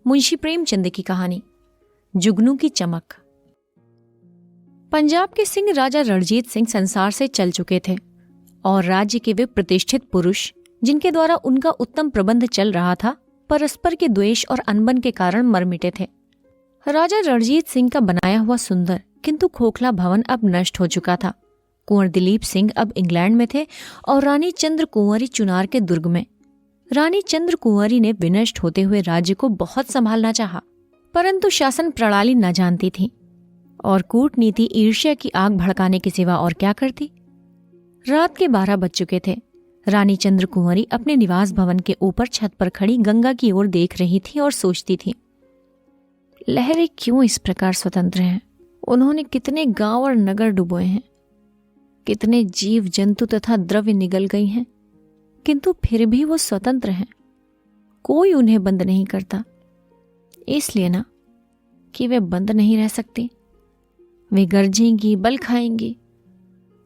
मुंशी प्रेमचंद की कहानी जुगनू की चमक। पंजाब के सिंह राजा रणजीत सिंह संसार से चल चुके थे और राज्य के वे प्रतिष्ठित पुरुष जिनके द्वारा उनका उत्तम प्रबंध चल रहा था, परस्पर के द्वेष और अनबन के कारण मर मिटे थे। राजा रणजीत सिंह का बनाया हुआ सुंदर किंतु खोखला भवन अब नष्ट हो चुका था। कुंवर दिलीप सिंह अब इंग्लैंड में थे और रानी चंद्र कुंवरी चुनार के दुर्ग में। रानी चंद्र कुंवरी ने विनष्ट होते हुए राज्य को बहुत संभालना चाहा, परंतु शासन प्रणाली न जानती थी और कूटनीति ईर्ष्या की आग भड़काने के सिवा और क्या करती। रात के 12 बज चुके थे। रानी चंद्र कुंवरी अपने निवास भवन के ऊपर छत पर खड़ी गंगा की ओर देख रही थी और सोचती थी, लहरें क्यों इस प्रकार स्वतंत्र हैं। उन्होंने कितने गांव और नगर डुबोए हैं, कितने जीव जंतु तथा द्रव्य निगल गई हैं, किंतु फिर भी वो स्वतंत्र हैं। कोई उन्हें बंद नहीं करता, इसलिए ना कि वे बंद नहीं रह सकती। वे गरजेंगी, बल खाएंगी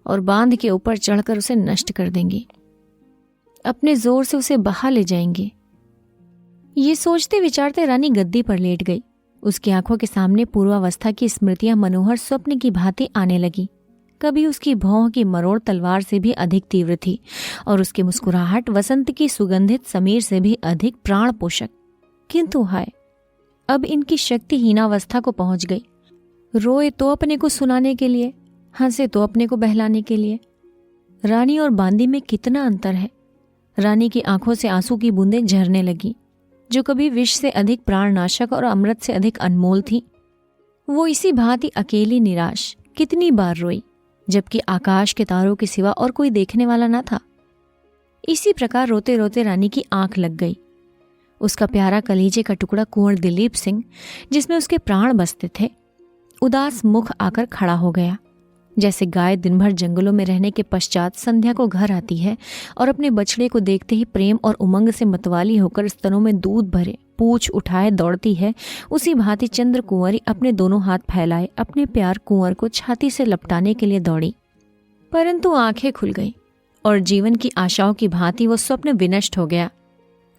और बांध के ऊपर चढ़कर उसे नष्ट कर देंगी, अपने जोर से उसे बहा ले जाएंगी। ये सोचते विचारते रानी गद्दी पर लेट गई। उसकी आंखों के सामने पूर्वावस्था की स्मृतियां मनोहर स्वप्न की भांति आने लगी। कभी उसकी भौं की मरोड़ तलवार से भी अधिक तीव्र थी और उसकी मुस्कुराहट वसंत की सुगंधित समीर से भी अधिक प्राण पोषक। किंतु हाय, अब इनकी शक्तिहीनावस्था को पहुंच गई। रोए तो अपने को सुनाने के लिए, हंसे तो अपने को बहलाने के लिए। रानी और बांदी में कितना अंतर है। रानी की आंखों से आंसू की बूंदें झरने लगी, जो कभी विष से अधिक प्राणनाशक और अमृत से अधिक अनमोल थी। वो इसी भांति अकेली निराश कितनी बार रोई, जबकि आकाश के तारों के सिवा और कोई देखने वाला न था। इसी प्रकार रोते रोते रानी की आंख लग गई। उसका प्यारा कलीजे का टुकड़ा कुंवर दिलीप सिंह, जिसमें उसके प्राण बसते थे, उदास मुख आकर खड़ा हो गया। जैसे गाय दिन भर जंगलों में रहने के पश्चात संध्या को घर आती है और अपने बछड़े को देखते ही प्रेम और उमंग से मतवाली होकर स्तनों में दूध भरे पूछ उठाए दौड़ती है, उसी भांति चंद्र कुंवरी अपने दोनों हाथ फैलाए अपने प्यार कुंवर को छाती से लपटाने के लिए दौड़ी। परंतु आंखें खुल गईं और जीवन की आशाओं की भांति वो स्वप्न विनष्ट हो गया।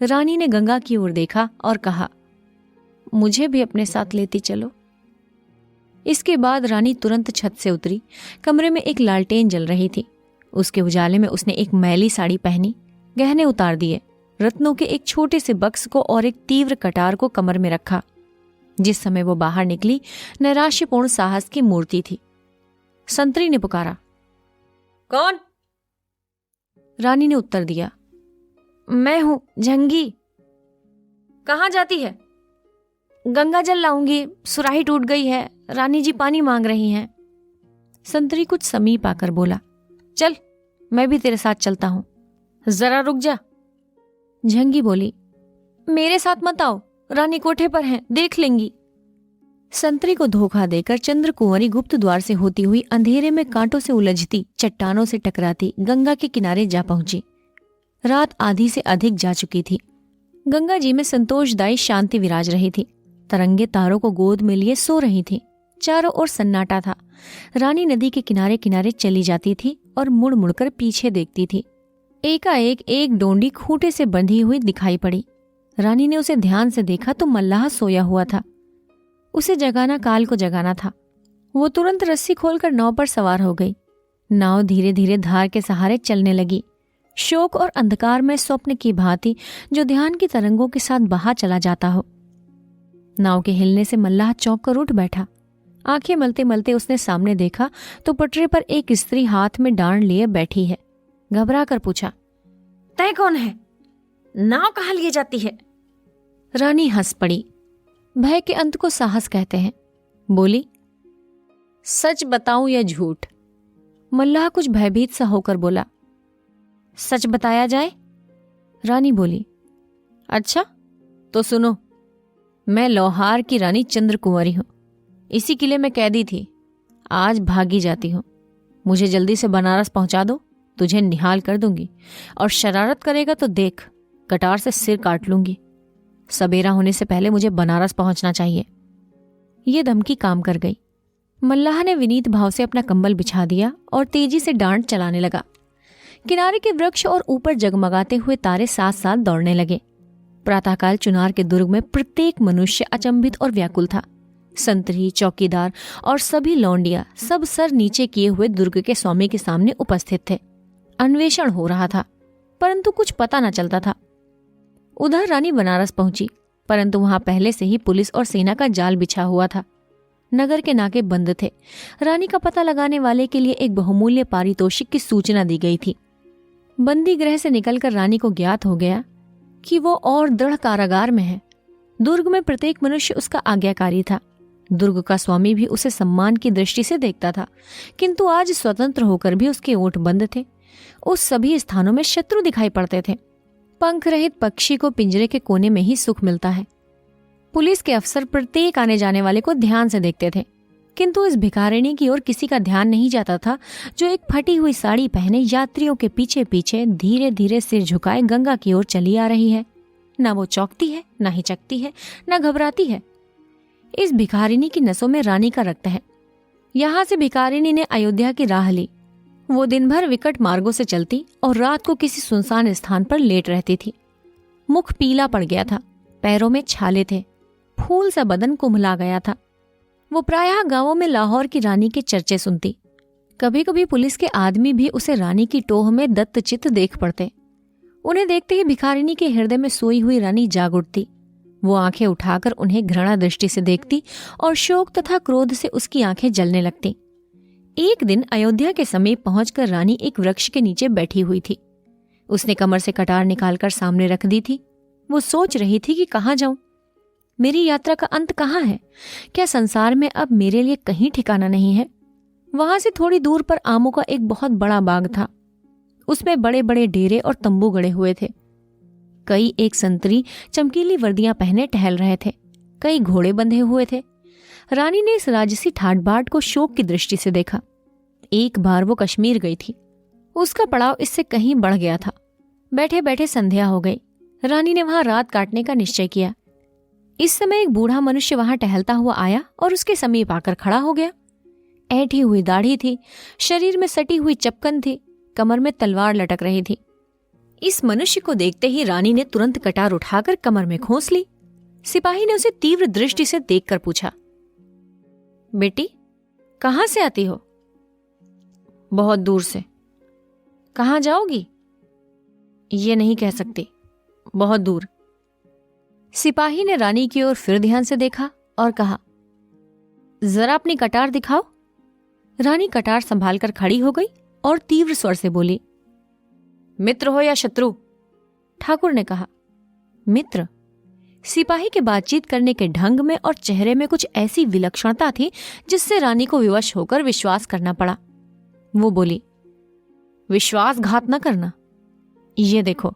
रानी ने गंगा की ओर देखा और कहा, मुझे भी अपने साथ लेती चलो। इसके बाद रानी तुरंत छत से उतरी। कमरे में एक लालटेन जल रही थी। उसके उजाले में उसने एक मैली साड़ी पहनी, गहने उतार दिए, रत्नों के एक छोटे से बक्स को और एक तीव्र कटार को कमर में रखा। जिस समय वो बाहर निकली, नैराश्यपूर्ण साहस की मूर्ति थी। संतरी ने पुकारा, कौन? रानी ने उत्तर दिया, मैं हूं, झंगी। कहां जाती है? गंगा जल लाऊंगी, सुराही टूट गई है, रानी जी पानी मांग रही हैं। संतरी कुछ समीप आकर बोला, चल मैं भी तेरे साथ चलता हूं। जरा रुक जा। झंगी बोली, मेरे साथ मत आओ, रानी कोठे पर हैं, देख लेंगी। संतरी को धोखा देकर चंद्र कुंवरी गुप्त द्वार से होती हुई अंधेरे में कांटों से उलझती, चट्टानों से टकराती गंगा के किनारे जा पहुंची। रात आधी से अधिक जा चुकी थी। गंगा जी में संतोषदायी शांति विराज रही थी। तरंगे तारों को गोद में लिए सो रही थी। चारों ओर सन्नाटा था। रानी नदी के किनारे किनारे चली जाती थी और मुड़ मुड़कर पीछे देखती थी। एकाएक एक डोंडी खूंटे से बंधी हुई दिखाई पड़ी। रानी ने उसे ध्यान से देखा तो मल्लाह सोया हुआ था। उसे जगाना काल को जगाना था। वो तुरंत रस्सी खोलकर नाव पर सवार हो गई। नाव धीरे धीरे धार के सहारे चलने लगी। शोक और अंधकार में स्वप्न की भांति जो ध्यान की तरंगों के साथ बहा चला जाता हो। नाव के हिलने से मल्लाह चौंक कर उठ बैठा। आंखें मलते मलते उसने सामने देखा तो पटरे पर एक स्त्री हाथ में डांड लिए बैठी है। घबरा कर पूछा, तय कौन है? नाव कहाँ लिए जाती है? रानी हंस पड़ी। भय के अंत को साहस कहते हैं। बोली, सच बताऊं या झूठ? मल्लाह कुछ भयभीत सा होकर बोला, सच बताया जाए। रानी बोली, अच्छा तो सुनो, मैं लोहार की रानी चंद्र कुंवरी हूं। इसी किले में कैदी थी, आज भागी जाती हूं। मुझे जल्दी से बनारस पहुंचा दो, तुझे निहाल कर दूंगी, और शरारत करेगा तो देख, कटार से सिर काट लूंगी। सबेरा होने से पहले मुझे बनारस पहुंचना चाहिए। ये धमकी काम कर गई। मल्लाह ने विनीत भाव से अपना कंबल बिछा दिया और तेजी से डांड चलाने लगा। किनारे के वृक्ष और ऊपर जगमगाते हुए तारे साथ साथ दौड़ने लगे। प्रातःकाल चुनार के दुर्ग में प्रत्येक मनुष्य अचंभित और व्याकुल था। संतरी, चौकीदार और सभी लौंडिया सब सर नीचे किए हुए दुर्ग के स्वामी के सामने उपस्थित थे। अन्वेषण हो रहा था, परंतु कुछ पता न चलता था। उधर रानी बनारस पहुंची, परंतु वहां पहले से ही पुलिस और सेना का जाल बिछा हुआ था। नगर के नाके बंद थे। रानी का पता लगाने वाले के लिए एक बहुमूल्य पारितोषिक की सूचना दी गई थी। बंदी गृह से निकलकर रानी को ज्ञात हो गया कि वो और दृढ़ कारागार में है। दुर्ग में प्रत्येक मनुष्य उसका आज्ञाकारी था। दुर्ग का स्वामी भी उसे सम्मान की दृष्टि से देखता था, किंतु आज स्वतंत्र होकर भी उसके ओठ बंद थे। उस सभी स्थानों में शत्रु दिखाई पड़ते थे। पंख रहित पक्षी को पिंजरे के कोने में ही सुख मिलता है। पुलिस के अफसर प्रत्येक आने जाने वाले को ध्यान से देखते थे, किंतु इस भिखारिणी की ओर किसी का ध्यान नहीं जाता था, जो एक फटी हुई साड़ी पहने यात्रियों के पीछे पीछे धीरे धीरे सिर झुकाए गंगा की ओर चली आ रही है। न वो चौंकती है, न हिचकती है, न घबराती है। इस भिखारिणी की नसों में रानी का रक्त है। यहां से भिखारिणी ने अयोध्या की राह ली। वो दिन भर विकट मार्गों से चलती और रात को किसी सुनसान स्थान पर लेट रहती थी। मुख पीला पड़ गया था, पैरों में छाले थे, फूल सा बदन कुम्हला गया था। वो प्रायः गांवों में लाहौर की रानी के चर्चे सुनती। कभी कभी पुलिस के आदमी भी उसे रानी की टोह में दत्तचित्त देख पड़ते। उन्हें देखते ही भिखारिणी के हृदय में सोई हुई रानी जाग उठती। वो आंखें उठाकर उन्हें घृणा दृष्टि से देखती और शोक तथा क्रोध से उसकी आंखें जलने लगती। एक दिन अयोध्या के समीप पहुंचकर रानी एक वृक्ष के नीचे बैठी हुई थी। उसने कमर से कटार निकालकर सामने रख दी थी। वो सोच रही थी कि कहाँ जाऊं, मेरी यात्रा का अंत कहाँ है? क्या संसार में अब मेरे लिए कहीं ठिकाना नहीं है? वहां से थोड़ी दूर पर आमों का एक बहुत बड़ा बाग था। उसमें बड़े बड़े डेरे और तंबू गड़े हुए थे। कई एक संतरी चमकीली वर्दियां पहने टहल रहे थे, कई घोड़े बंधे हुए थे। रानी ने इस राजसी ठाट बाट को शोक की दृष्टि से देखा। एक बार वो कश्मीर गई थी, उसका पड़ाव इससे कहीं बढ़ गया था। बैठे बैठे संध्या हो गई। रानी ने वहां रात काटने का निश्चय किया। इस समय एक बूढ़ा मनुष्य वहां टहलता हुआ आया और उसके समीप आकर खड़ा हो गया। ऐठी हुई दाढ़ी थी, शरीर में सटी हुई चपकन थी, कमर में तलवार लटक रही थी। इस मनुष्य को देखते ही रानी ने तुरंत कटार उठाकर कमर में खोस ली। सिपाही ने उसे तीव्र दृष्टि से देखकर पूछा, बेटी, कहां से आती हो? बहुत दूर से। कहां जाओगी? ये नहीं कह सकती, बहुत दूर। सिपाही ने रानी की ओर फिर ध्यान से देखा और कहा, जरा अपनी कटार दिखाओ। रानी कटार संभालकर खड़ी हो गई और तीव्र स्वर से बोली, मित्र हो या शत्रु? ठाकुर ने कहा, मित्र। सिपाही के बातचीत करने के ढंग में और चेहरे में कुछ ऐसी विलक्षणता थी जिससे रानी को विवश होकर विश्वास करना पड़ा। वो बोली, विश्वासघात न करना। ये देखो।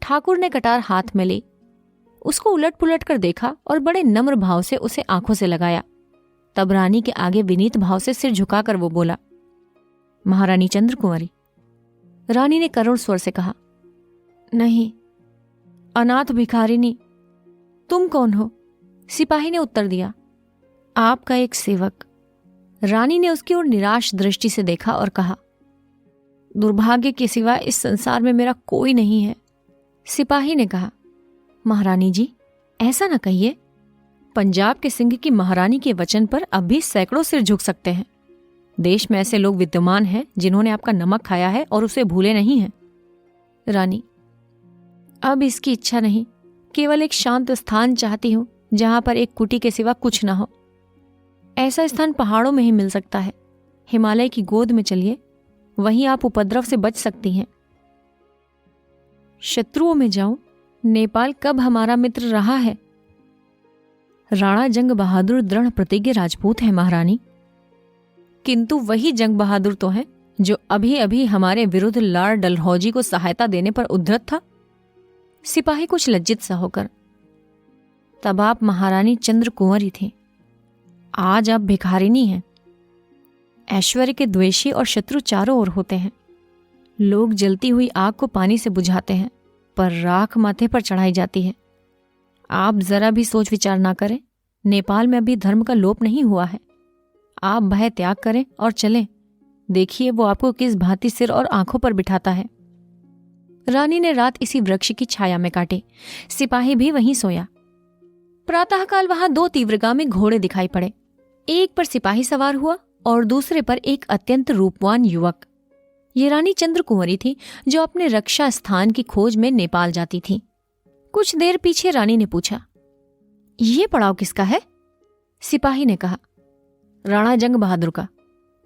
ठाकुर ने कटार हाथ में ली, उसको उलट पुलट कर देखा और बड़े नम्र भाव से उसे आंखों से लगाया। तब रानी के आगे विनीत भाव से सिर झुकाकर वो बोला, महारानी चंद्र कुंवरी। रानी ने करुण स्वर से कहा, नहीं, अनाथ भिखारिणी। तुम कौन हो? सिपाही ने उत्तर दिया, आपका एक सेवक। रानी ने उसकी ओर निराश दृष्टि से देखा और कहा, दुर्भाग्य के सिवा इस संसार में मेरा कोई नहीं है। सिपाही ने कहा, महारानी जी, ऐसा न कहिए। पंजाब के सिंह की महारानी के वचन पर अब भी सैकड़ों सिर झुक सकते हैं। देश में ऐसे लोग विद्यमान हैं जिन्होंने आपका नमक खाया है और उसे भूले नहीं हैं। रानी, अब इसकी इच्छा नहीं, केवल एक शांत स्थान चाहती हूं जहां पर एक कुटी के सिवा कुछ ना हो। ऐसा स्थान पहाड़ों में ही मिल सकता है। हिमालय की गोद में चलिए, वहीं आप उपद्रव से बच सकती हैं। शत्रुओं में जाऊं? नेपाल कब हमारा मित्र रहा है? राणा जंग बहादुर दृढ़ प्रतिज्ञ राजपूत है महारानी, किंतु वही जंग बहादुर तो है जो अभी अभी हमारे विरुद्ध लॉर्ड डलहौजी को सहायता देने पर उद्धत था। सिपाही कुछ लज्जित सा होकर, तब आप महारानी चंद्र कुंवरी थी, आज आप भिखारिनी हैं। ऐश्वर्य के द्वेषी और शत्रु चारों ओर होते हैं। लोग जलती हुई आग को पानी से बुझाते हैं, पर राख माथे पर चढ़ाई जाती है। आप जरा भी सोच विचार ना करें। नेपाल में अभी धर्म का लोप नहीं हुआ है। आप भय त्याग करें और चलें। देखिए वो आपको किस भांति सिर और आंखों पर बिठाता है। रानी ने रात इसी वृक्ष की छाया में काटी। सिपाही भी वहीं सोया। प्रातःकाल वहां 2 तीव्रगामी घोड़े दिखाई पड़े। एक पर सिपाही सवार हुआ और दूसरे पर एक अत्यंत रूपवान युवक। ये रानी चंद्र कुंवरी थी, जो अपने रक्षा स्थान की खोज में नेपाल जाती थी। कुछ देर पीछे रानी ने पूछा, ये पड़ाव किसका है? सिपाही ने कहा, राणा जंग बहादुर का।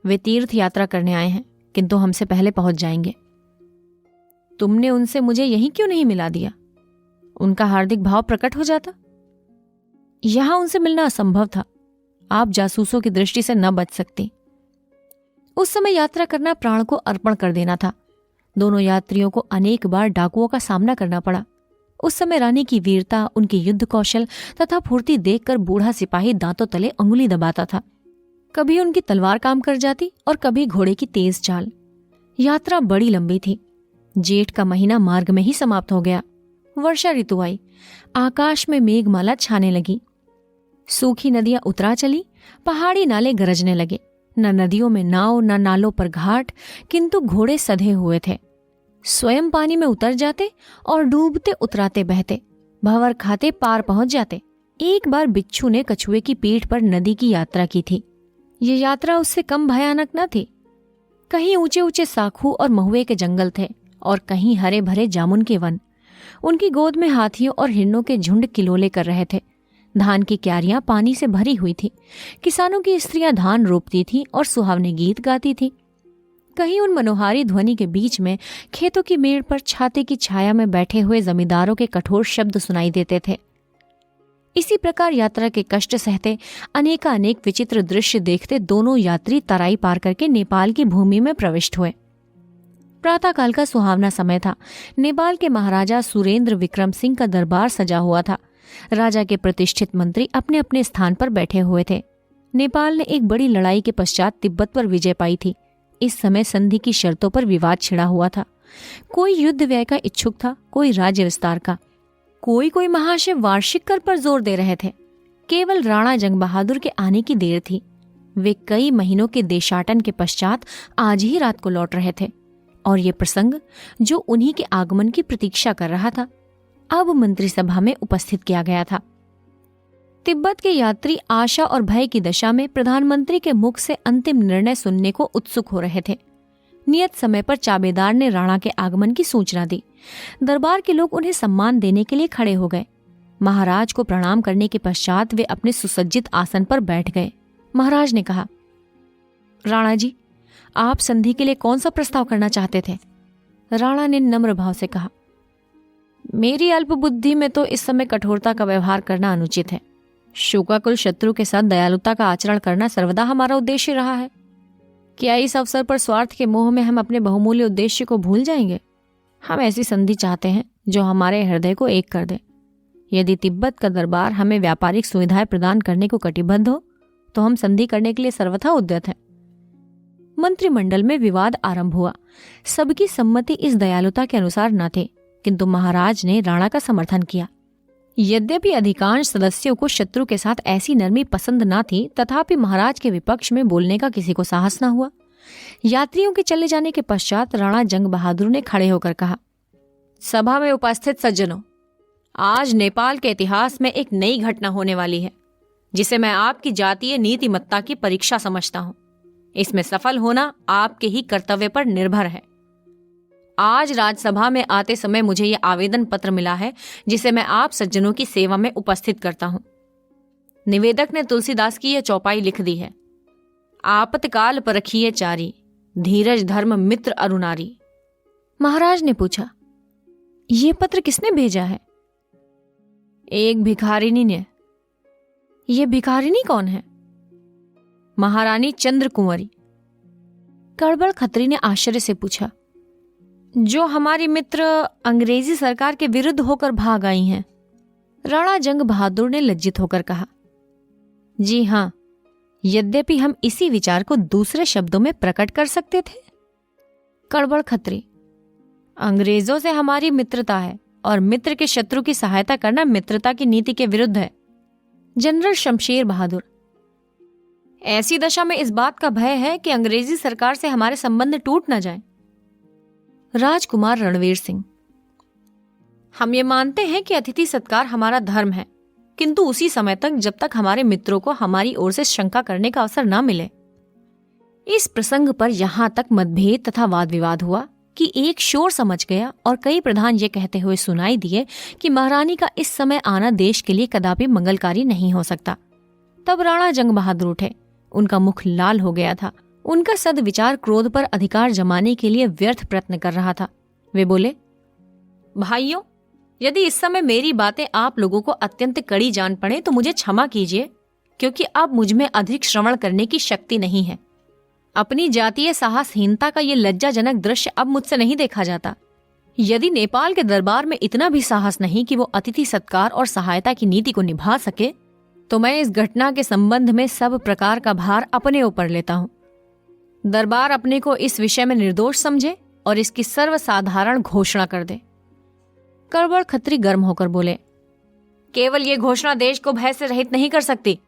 वे तीर्थ यात्रा करने आए हैं, किंतु हमसे पहले पहुंच जाएंगे। तुमने उनसे मुझे यहीं क्यों नहीं मिला दिया? उनका हार्दिक भाव प्रकट हो जाता। यहां उनसे मिलना असंभव था। आप जासूसों की दृष्टि से न बच सकती। उस समय यात्रा करना प्राण को अर्पण कर देना था। दोनों यात्रियों को अनेक बार डाकुओं का सामना करना पड़ा। उस समय रानी की वीरता, उनकी युद्ध कौशल तथा फुर्ती देखकर बूढ़ा सिपाही दांतों तले अंगुली दबाता था। कभी उनकी तलवार काम कर जाती और कभी घोड़े की तेज चाल। यात्रा बड़ी लंबी थी। जेठ का महीना मार्ग में ही समाप्त हो गया। वर्षा ऋतु आई। आकाश में मेघमाला छाने लगी। सूखी नदियां उतरा चली। पहाड़ी नाले गरजने लगे। न नदियों में नाव, न नालों पर घाट, किंतु घोड़े सधे हुए थे। स्वयं पानी में उतर जाते और डूबते उतराते बहते, भंवर खाते पार पहुंच जाते। एक बार बिच्छू ने कछुए की पीठ पर नदी की यात्रा की थी। ये यात्रा उससे कम भयानक न थी। कहीं ऊंचे ऊंचे साखू और महुए के जंगल थे और कहीं हरे भरे जामुन के वन। उनकी गोद में हाथियों और हिरणों के झुंड किलोले कर रहे थे। धान की क्यारियां पानी से भरी हुई थी। किसानों की स्त्रियां धान रोपती थीं और सुहावने गीत गाती थीं। कहीं उन मनोहारी ध्वनि के बीच में खेतों की मेड़ पर छाते की छाया में बैठे हुए जमींदारों के कठोर शब्द सुनाई देते थे। इसी प्रकार यात्रा के कष्ट सहते, अनेकानेक विचित्र दृश्य देखते दोनों यात्री तराई पार करके नेपाल की भूमि में प्रविष्ट हुए। प्रातःकाल का सुहावना समय था। नेपाल के महाराजा सुरेंद्र विक्रम सिंह का दरबार सजा हुआ था। राजा के प्रतिष्ठित मंत्री अपने अपने स्थान पर बैठे हुए थे। नेपाल ने एक बड़ी लड़ाई के पश्चात तिब्बत पर विजय पाई थी। इस समय संधि की शर्तों पर विवाद छिड़ा हुआ था। कोई युद्ध व्यय का इच्छुक था, कोई राज्य विस्तार का, कोई महाशय वार्षिक कर पर जोर दे रहे थे। केवल राणा जंग बहादुर के आने की देर थी। वे कई महीनों के देशाटन के पश्चात आज ही रात को लौट रहे थे और ये प्रसंग, जो उन्हीं के आगमन की प्रतीक्षा कर रहा था, अब मंत्रिसभा में उपस्थित किया गया था। तिब्बत के यात्री आशा और भय की दशा में प्रधानमंत्री के मुख से अंतिम निर्णय सुनने को उत्सुक हो रहे थे। नियत समय पर चाबेदार ने राणा के आगमन की सूचना दी। दरबार के लोग उन्हें सम्मान देने के लिए खड़े हो गए। महाराज को प्रणाम करने के पश्चात वे अपने सुसज्जित आसन पर बैठ गए। महाराज ने कहा, राणा जी, आप संधि के लिए कौन सा प्रस्ताव करना चाहते थे? राणा ने नम्र भाव से कहा, मेरी अल्प बुद्धि में तो इस समय कठोरता का व्यवहार करना अनुचित है। शोकाकुल शत्रु के साथ दयालुता का आचरण करना सर्वदा हमारा उद्देश्य रहा है। क्या इस अवसर पर स्वार्थ के मोह में हम अपने बहुमूल्य उद्देश्य को भूल जाएंगे? हम ऐसी संधि चाहते हैं जो हमारे हृदय को एक कर दे। यदि तिब्बत का दरबार हमें व्यापारिक सुविधाएं प्रदान करने को कटिबद्ध हो तो हम संधि करने के लिए सर्वथा उद्यत हैं। मंत्रिमंडल में विवाद आरंभ हुआ। सबकी सम्मति इस दयालुता के अनुसार न थी, किंतु महाराज ने राणा का समर्थन किया। यद्यपि अधिकांश सदस्यों को शत्रु के साथ ऐसी नरमी पसंद न थी, तथापि महाराज के विपक्ष में बोलने का किसी को साहस न हुआ। यात्रियों के चले जाने के पश्चात राणा जंग बहादुर ने खड़े होकर कहा, सभा में उपस्थित सज्जनों, आज नेपाल के इतिहास में एक नई घटना होने वाली है, जिसे मैं आपकी जातीय नीतिमत्ता की परीक्षा समझता हूं। इसमें सफल होना आपके ही कर्तव्य पर निर्भर है। आज राज्यसभा में आते समय मुझे यह आवेदन पत्र मिला है, जिसे मैं आप सज्जनों की सेवा में उपस्थित करता हूं। निवेदक ने तुलसीदास की यह चौपाई लिख दी है, आपतकाल परखिए चारी, धीरज धर्म मित्र अरुनारी। महाराज ने पूछा, यह पत्र किसने भेजा है? एक भिखारिनी ने। यह भिखारिनी कौन है? महारानी चंद्र कुंवरी। कड़बड़ खत्री ने आश्चर्य से पूछा, जो हमारी मित्र अंग्रेजी सरकार के विरुद्ध होकर भाग आई हैं। राणा जंग बहादुर ने लज्जित होकर कहा, जी हां, यद्यपि हम इसी विचार को दूसरे शब्दों में प्रकट कर सकते थे। कड़बड़ खत्री, अंग्रेजों से हमारी मित्रता है और मित्र के शत्रु की सहायता करना मित्रता की नीति के विरुद्ध है। जनरल शमशेर बहादुर, ऐसी दशा में इस बात का भय है कि अंग्रेजी सरकार से हमारे संबंध टूट न जाएं। राजकुमार रणवीर सिंह, हम ये मानते हैं कि अतिथि सत्कार हमारा धर्म है, किंतु उसी समय तक जब तक हमारे मित्रों को हमारी ओर से शंका करने का अवसर न मिले। इस प्रसंग पर यहाँ तक मतभेद तथा वाद विवाद हुआ कि एक शोर समझ गया और कई प्रधान ये कहते हुए सुनाई दिए कि महारानी का इस समय आना देश के लिए कदापि मंगलकारी नहीं हो सकता। तब राणा जंग बहादुर उठे। उनका मुख लाल हो गया था। उनका सद्विचार क्रोध पर अधिकार जमाने के लिए व्यर्थ प्रयत्न कर रहा था। वे बोले, भाइयों, यदि इस समय मेरी बातें आप लोगों को अत्यंत कड़ी जान पड़े तो मुझे क्षमा कीजिए, क्योंकि अब मुझ में अधिक श्रवण करने की शक्ति नहीं है। अपनी जातीय साहसहीनता का ये लज्जाजनक दृश्य अब मुझसे नहीं देखा जाता। यदि नेपाल के दरबार में इतना भी साहस नहीं कि वो अतिथि सत्कार और सहायता की नीति को निभा सके, तो मैं इस घटना के संबंध में सब प्रकार का भार अपने ऊपर लेता हूँ। दरबार अपने को इस विषय में निर्दोष समझे और इसकी सर्वसाधारण घोषणा कर दे। कड़बड़ खत्री गर्म होकर बोले, केवल ये घोषणा देश को भय से रहित नहीं कर सकती।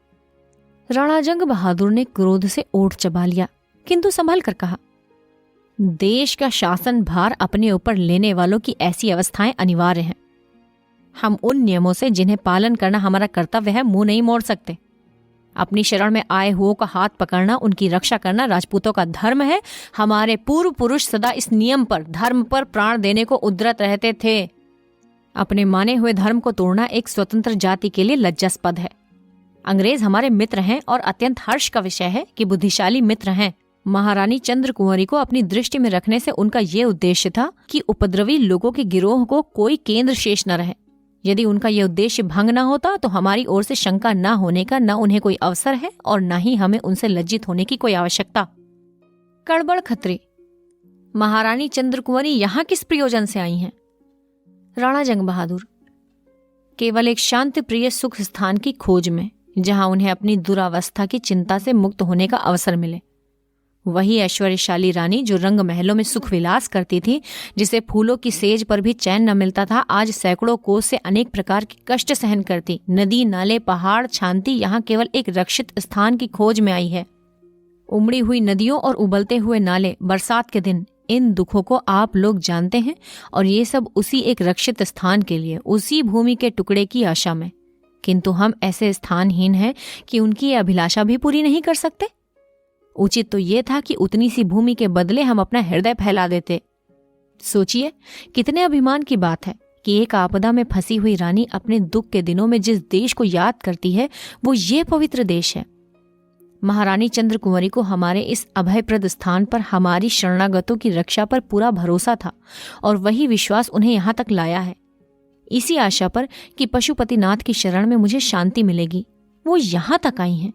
राणा जंग बहादुर ने क्रोध से ओठ चबा लिया, किंतु संभल कर कहा, देश का शासन भार अपने ऊपर लेने वालों की ऐसी अवस्थाएं अनिवार्य हैं। हम उन नियमों से जिन्हें पालन करना हमारा कर्तव्य है मुंह नहीं मोड़ सकते। अपनी शरण में आए हुओं का हाथ पकड़ना, उनकी रक्षा करना राजपूतों का धर्म है। हमारे पूर्व पुरुष सदा इस नियम पर, धर्म पर प्राण देने को उद्यत रहते थे। अपने माने हुए धर्म को तोड़ना एक स्वतंत्र जाति के लिए लज्जास्पद है। अंग्रेज हमारे मित्र हैं और अत्यंत हर्ष का विषय है कि बुद्धिशाली मित्र हैं। महारानी चंद्र कुंवरी को अपनी दृष्टि में रखने से उनका ये उद्देश्य था कि उपद्रवी लोगों के गिरोह को कोई केंद्र शेष न रहे। यदि उनका यह उद्देश्य भंग न होता तो हमारी ओर से शंका न होने का न उन्हें कोई अवसर है और न ही हमें उनसे लज्जित होने की कोई आवश्यकता। कड़बड़ खत्री, महारानी चंद्र कुंवरी यहाँ किस प्रयोजन से आई हैं? राणा जंग बहादुर, केवल एक शांति प्रिय सुख स्थान की खोज में, जहां उन्हें अपनी दुरावस्था की चिंता से मुक्त होने का अवसर मिले। वही ऐश्वर्यशाली रानी जो रंग महलों में सुख विलास करती थी, जिसे फूलों की सेज पर भी चैन न मिलता था, आज सैकड़ों कोस से अनेक प्रकार के कष्ट सहन करती, नदी नाले पहाड़ छानती, यहाँ केवल एक रक्षित स्थान की खोज में आई है। उमड़ी हुई नदियों और उबलते हुए नाले, बरसात के दिन, इन दुखों को आप लोग जानते हैं, और ये सब उसी एक रक्षित स्थान के लिए, उसी भूमि के टुकड़े की आशा में। किंतु हम ऐसे स्थानहीन हैं कि उनकी ये अभिलाषा भी पूरी नहीं कर सकते। उचित तो ये था कि उतनी सी भूमि के बदले हम अपना हृदय फैला देते। सोचिए, कितने अभिमान की बात है कि एक आपदा में फंसी हुई रानी अपने दुख के दिनों में जिस देश को याद करती है, वो ये पवित्र देश है। महारानी चंद्र कुंवरी को हमारे इस अभयप्रद स्थान पर हमारी शरणागतों की रक्षा पर पूरा भरोसा था, और वही विश्वास उन्हें यहाँ तक लाया है। इसी आशा पर कि पशुपतिनाथ की शरण में मुझे शांति मिलेगी, वो यहाँ तक आई हैं।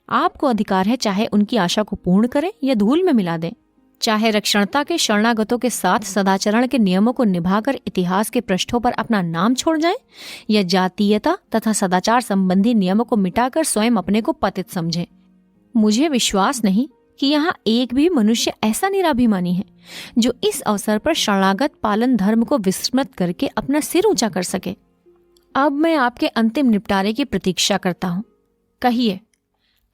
आपको अधिकार है चाहे उनकी आशा को पूर्ण करें या धूल में मिला दें, चाहे रक्षणता के शरणागतों के साथ सदाचरण के नियमों को निभाकर इतिहास के पृष्ठों पर अपना नाम छोड़ जाएं, या जातीयता तथा सदाचार संबंधी नियमों को मिटाकर स्वयं अपने को पतित समझें। मुझे विश्वास नहीं कि यहाँ एक भी मनुष्य ऐसा निराभिमानी है जो इस अवसर पर शरणागत पालन धर्म को विस्मृत करके अपना सिर ऊंचा कर सके। अब मैं आपके अंतिम निपटारे की प्रतीक्षा करता हूँ। कहिए,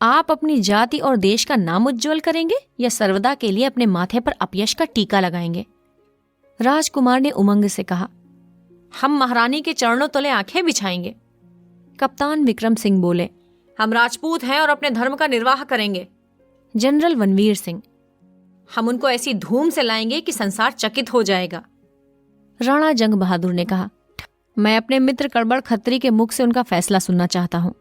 आप अपनी जाति और देश का नाम उज्ज्वल करेंगे या सर्वदा के लिए अपने माथे पर अपयश का टीका लगाएंगे? राजकुमार ने उमंग से कहा, हम महारानी के चरणों तले आंखें बिछाएंगे। कप्तान विक्रम सिंह बोले, हम राजपूत हैं और अपने धर्म का निर्वाह करेंगे। जनरल वनवीर सिंह, हम उनको ऐसी धूम से लाएंगे कि संसार चकित हो जाएगा। राणा जंग बहादुर ने कहा, मैं अपने मित्र कड़बड़ खत्री के मुख से उनका फैसला सुनना चाहता हूँ।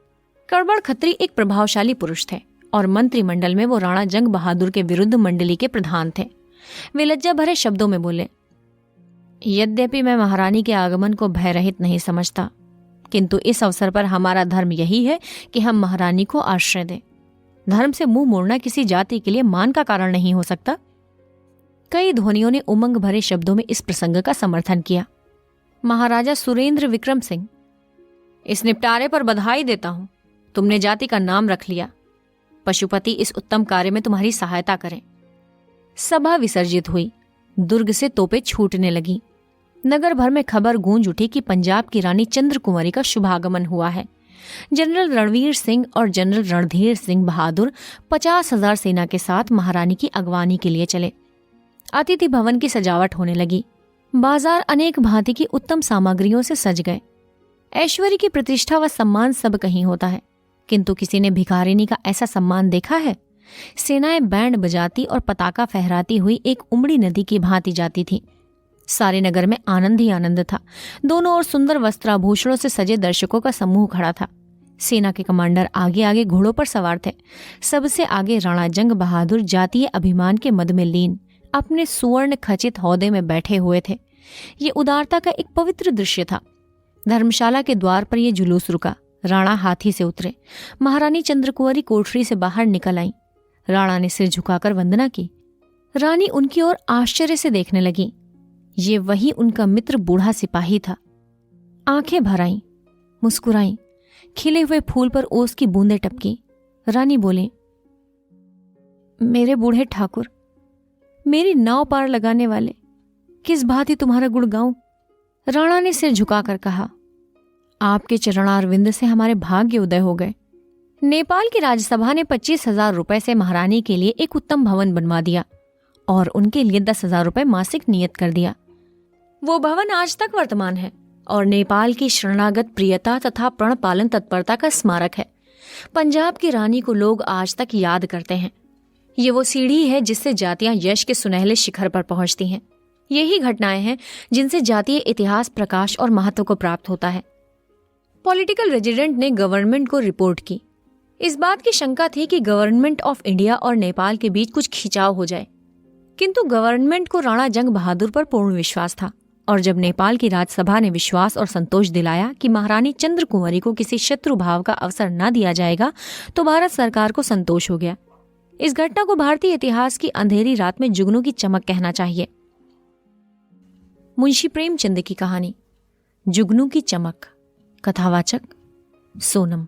कड़बड़ खत्री एक प्रभावशाली पुरुष थे और मंत्रिमंडल में वो राणा जंग बहादुर के विरुद्ध मंडली के प्रधान थे। वे लज्जा भरे शब्दों में बोले, यद्यपि मैं महारानी के आगमन को भय रहित नहीं समझता, किंतु इस अवसर पर हमारा धर्म यही है कि हम महारानी को आश्रय दें। धर्म से मुंह मोड़ना किसी जाति के लिए मान का कारण नहीं हो सकता। कई ध्वनियों ने उमंग भरे शब्दों में इस प्रसंग का समर्थन किया। महाराजा सुरेंद्र विक्रम सिंह, इस निपटारे पर बधाई देता हूं। तुमने जाति का नाम रख लिया। पशुपति इस उत्तम कार्य में तुम्हारी सहायता करें। सभा विसर्जित हुई। दुर्ग से तोपें छूटने लगी। नगर भर में खबर गूंज उठी कि पंजाब की रानी चंद्र कुंवरी का शुभागमन हुआ है। जनरल रणवीर सिंह और जनरल रणधीर सिंह बहादुर 50,000 सेना के साथ महारानी की अगवानी के लिए चले। अतिथि भवन की सजावट होने लगी। बाजार अनेक भांति की उत्तम सामग्रियों से सज गए। ऐश्वर्य की प्रतिष्ठा व सम्मान सब कहीं होता है, किंतु किसी ने भिखारिनी का ऐसा सम्मान देखा है? सेनाएं बैंड बजाती और पताका फहराती हुई एक उमड़ी नदी की भांति जाती थी। सारे नगर में आनंद ही आनंद था। दोनों ओर सुंदर वस्त्राभूषणों से सजे दर्शकों का समूह खड़ा था। सेना के कमांडर आगे आगे घोड़ों पर सवार थे। सबसे आगे राणा जंग बहादुर जातीय अभिमान के मद में लीन अपने सुवर्ण खचित हौदे में बैठे हुए थे। ये उदारता का एक पवित्र दृश्य था। धर्मशाला के द्वार पर यह जुलूस रुका। राणा हाथी से उतरे। महारानी चंद्रकुंवरी कोठरी से बाहर निकल आई। राणा ने सिर झुकाकर वंदना की। रानी उनकी ओर आश्चर्य से देखने लगी। ये वही उनका मित्र बूढ़ा सिपाही था। आंखें भर आईं, मुस्कुराईं। खिले हुए फूल पर ओस की बूंदें टपकी। रानी बोली, मेरे बूढ़े ठाकुर, मेरी नाव पार लगाने वाले, किस भांति तुम्हारा गुण गाऊं? राणा ने सिर झुकाकर कहा, आपके चरणारविंद से हमारे भाग्य उदय हो गए। नेपाल की राज्यसभा ने 25,000 रुपए से महारानी के लिए एक उत्तम भवन बनवा दिया और उनके लिए 10,000 रुपए मासिक नियत कर दिया। वो भवन आज तक वर्तमान है और नेपाल की शरणागत प्रियता तथा प्रण पालन तत्परता का स्मारक है। पंजाब की रानी को लोग आज तक याद करते हैं। ये वो सीढ़ी है जिससे जातियां यश के सुनहले शिखर पर पहुंचती हैं। यही घटनाएं हैं जिनसे जातीय इतिहास प्रकाश और महत्व को प्राप्त होता है। पॉलिटिकल रेजिडेंट ने गवर्नमेंट को रिपोर्ट की। इस बात की शंका थी कि गवर्नमेंट ऑफ इंडिया और नेपाल के बीच कुछ खिंचाव हो जाए, किंतु गवर्नमेंट को राणा जंग बहादुर पर पूर्ण विश्वास था और जब नेपाल की राज्यसभा ने विश्वास और संतोष दिलाया कि महारानी चंद्रकुंवरी को किसी शत्रु भाव का अवसर न दिया जाएगा, तो भारत सरकार को संतोष हो गया। इस घटना को भारतीय इतिहास की अंधेरी रात में जुगनू की चमक कहना चाहिए। मुंशी प्रेमचंद की कहानी जुगनू की चमक। कथावाचक सोनम।